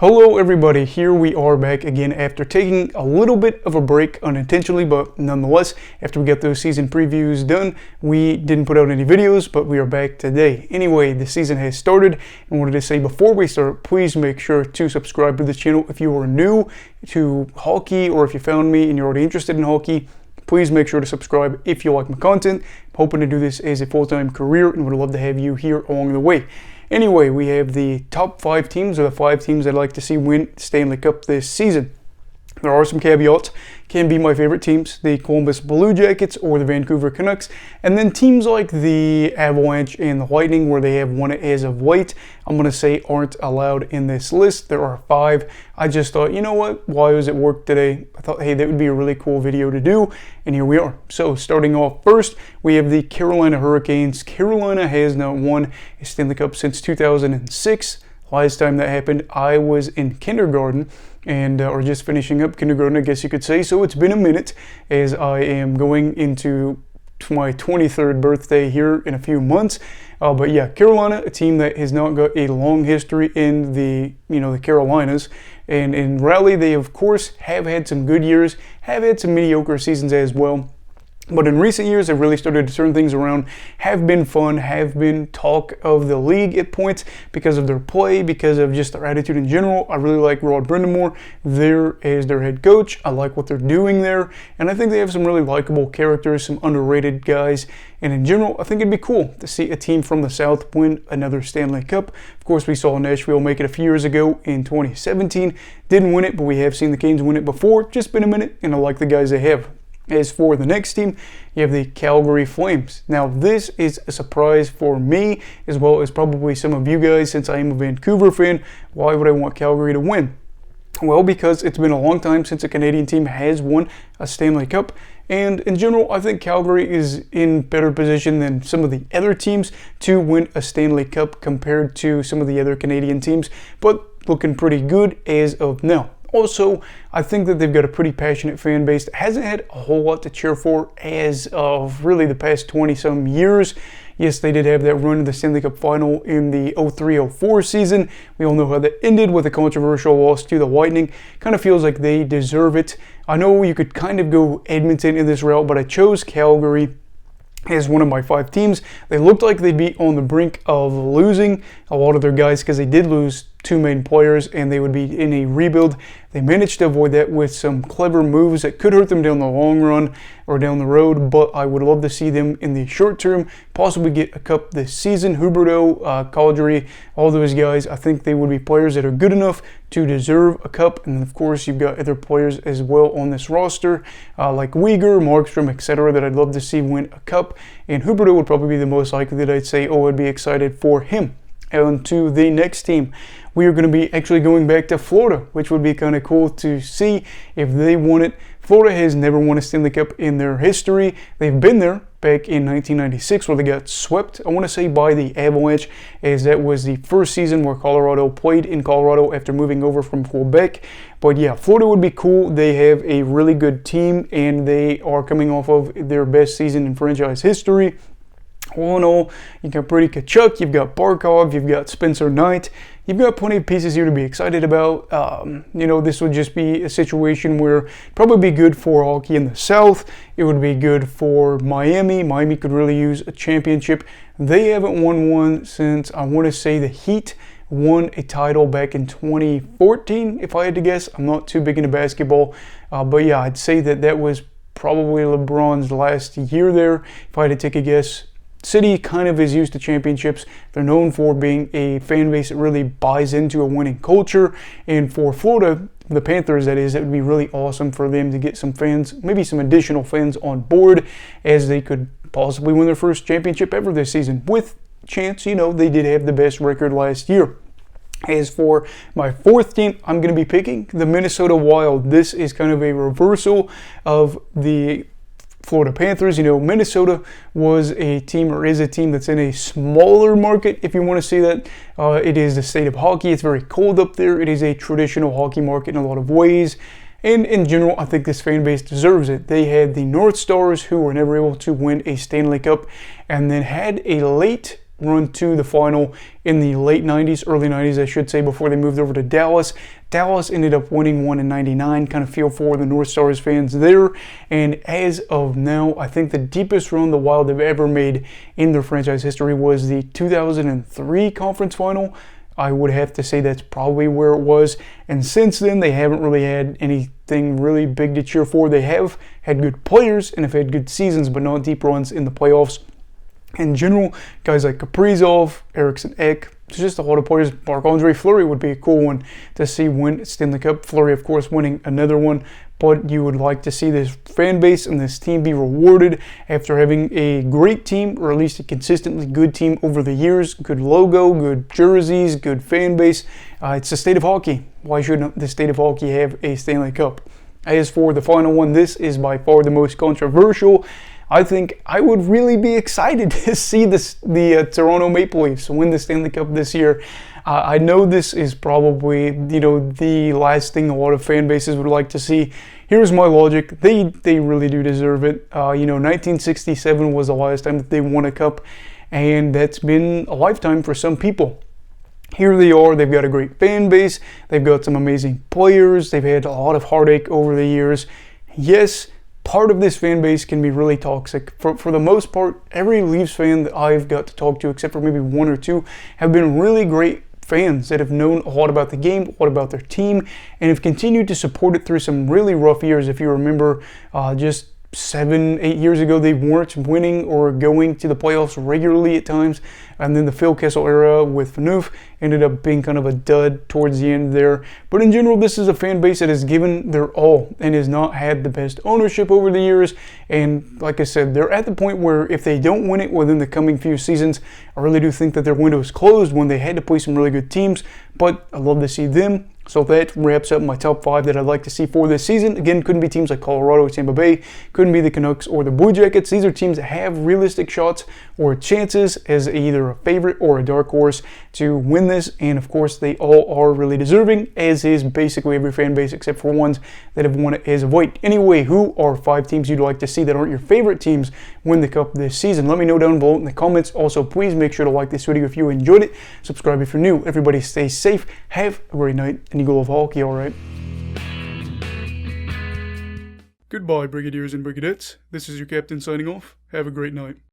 Hello everybody, here we are back again after taking a little bit of a break unintentionally, but nonetheless, after we got those season previews done, we didn't put out any videos, but we are back today. Anyway, the season has started, and wanted to say before we start, please make sure to subscribe to this channel if you are new to hockey, or if you found me and you're already interested in hockey. Please make sure to subscribe if you like my content. I'm hoping to do this as a full-time career and would love to have you here along the way. Anyway, we have the top 5 teams, or the 5 teams I'd like to see win Stanley Cup this season. There are some caveats. Can be my favorite teams, the Columbus Blue Jackets or the Vancouver Canucks. And then teams like the Avalanche and the Lightning, where they have won it as of late, I'm going to say aren't allowed in this list. There are 5. I just thought, you know what, why was it work today? I thought, hey, that would be a really cool video to do, and here we are. So starting off first, we have the Carolina Hurricanes. Carolina has not won a Stanley Cup since 2006. Last time that happened, I was in kindergarten, and or just finishing up kindergarten, I guess you could say. So it's been a minute, as I am going into my 23rd birthday here in a few months. But yeah, Carolina, a team that has not got a long history in the the Carolinas, and in rally they of course have had some good years, have had some mediocre seasons as well. But in recent years, they've really started to turn things around, have been fun, have been talk of the league at points because of their play, because of just their attitude in general. I really like Rod Brindamore there as their head coach. I like what they're doing there, and I think they have some really likable characters, some underrated guys. And in general, I think it'd be cool to see a team from the South win another Stanley Cup. Of course, we saw Nashville make it a few years ago in 2017. Didn't win it, but we have seen the Canes win it before. Just been a minute, and I like the guys they have. As for the next team, you have the Calgary Flames. Now, this is a surprise for me, as well as probably some of you guys, since I am a Vancouver fan. Why would I want Calgary to win? Well, because it's been a long time since a Canadian team has won a Stanley Cup. And in general, I think Calgary is in better position than some of the other teams to win a Stanley Cup compared to some of the other Canadian teams, but looking pretty good as of now. Also, I think that they've got a pretty passionate fan base that hasn't had a whole lot to cheer for as of really the past 20-some years. Yes, they did have that run to the Stanley Cup final in the 03-04 season. We all know how that ended with a controversial loss to the Lightning. Kind of feels like they deserve it. I know you could kind of go Edmonton in this route, but I chose Calgary as one of my 5 teams. They looked like they'd be on the brink of losing a lot of their guys because they did lose 2 main players and they would be in a rebuild. They managed to avoid that with some clever moves that could hurt them down the long run or down the road, but I would love to see them in the short term possibly get a cup this season. Huberdeau, Calgary, all those guys, I think they would be players that are good enough to deserve a cup. And then of course you've got other players as well on this roster like Weegar, Markstrom, etc. that I'd love to see win a cup, and Huberdeau would probably be the most likely that I'd say, oh, I'd be excited for him. On to the next team. We are going to be actually going back to Florida, which would be kind of cool to see if they won it. Florida has never won a Stanley Cup in their history. They've been there back in 1996 where they got swept, I want to say, by the Avalanche, as that was the first season where Colorado played in Colorado after moving over from Quebec. But yeah, Florida would be cool. They have a really good team, and they are coming off of their best season in franchise history. All in all, you've got Brady Tkachuk, you've got Barkov, you've got Spencer Knight. You've got plenty of pieces here to be excited about. This would just be a situation where it'd probably be good for hockey in the South. It would be good for Miami. Miami could really use a championship. They haven't won one since, I want to say, the Heat won a title back in 2014, if I had to guess. I'm not too big into basketball. But yeah, I'd say that was probably LeBron's last year there, if I had to take a guess. City kind of is used to championships. They're known for being a fan base that really buys into a winning culture. And for Florida, the Panthers, that is, it would be really awesome for them to get some fans, maybe some additional fans on board, as they could possibly win their first championship ever this season. With chance, they did have the best record last year. As for my 4th team, I'm going to be picking the Minnesota Wild. This is kind of a reversal of the Florida Panthers. Minnesota was a team, or is a team, that's in a smaller market, if you want to say that. It is the state of hockey. It's very cold up there. It is a traditional hockey market in a lot of ways. And in general, I think this fan base deserves it. They had the North Stars, who were never able to win a Stanley Cup, and then had a late run to the final in the late 90s, early 90s, I should say, before they moved over to Dallas. Dallas ended up winning one in 99, kind of feel for the North Stars fans there. And as of now, I think the deepest run the Wild have ever made in their franchise history was the 2003 conference final. I would have to say that's probably where it was. And since then, they haven't really had anything really big to cheer for. They have had good players and have had good seasons, but not deep runs in the playoffs. In general, guys like Kaprizov, Eriksson Ek, just a lot of players. Marc-Andre Fleury would be a cool one to see win Stanley Cup. Fleury, of course, winning another one. But you would like to see this fan base and this team be rewarded after having a great team, or at least a consistently good team over the years. Good logo, good jerseys, good fan base. It's the state of hockey. Why shouldn't the state of hockey have a Stanley Cup? As for the final one, this is by far the most controversial. I think I would really be excited to see the Toronto Maple Leafs win the Stanley Cup this year. I know this is probably, the last thing a lot of fan bases would like to see. Here's my logic. They really do deserve it. 1967 was the last time that they won a cup, and that's been a lifetime for some people. Here they are. They've got a great fan base. They've got some amazing players. They've had a lot of heartache over the years. Yes, part of this fan base can be really toxic. For the most part, every Leafs fan that I've got to talk to, except for maybe one or two, have been really great fans that have known a lot about the game, a lot about their team, and have continued to support it through some really rough years. If you remember, just 7-8 years ago, they weren't winning or going to the playoffs regularly at times. And then the Phil Kessel era with Phaneuf ended up being kind of a dud towards the end there. But in general, this is a fan base that has given their all and has not had the best ownership over the years. And like I said, they're at the point where if they don't win it within the coming few seasons, I really do think that their window is closed when they had to play some really good teams. But I'd love to see them. So that wraps up my top 5 that I'd like to see for this season. Again, couldn't be teams like Colorado or Tampa Bay, couldn't be the Canucks or the Blue Jackets. These are teams that have realistic shots or chances as either a favorite or a dark horse to win this. And of course, they all are really deserving, as is basically every fan base except for ones that have won it as of late. Anyway, who are 5 teams you'd like to see that aren't your favorite teams win the Cup this season? Let me know down below in the comments. Also, please make sure to like this video if you enjoyed it. Subscribe if you're new. Everybody stay safe. Have a great night. And you go love hockey, alright? Goodbye, Brigadiers and Brigadettes. This is your captain signing off. Have a great night.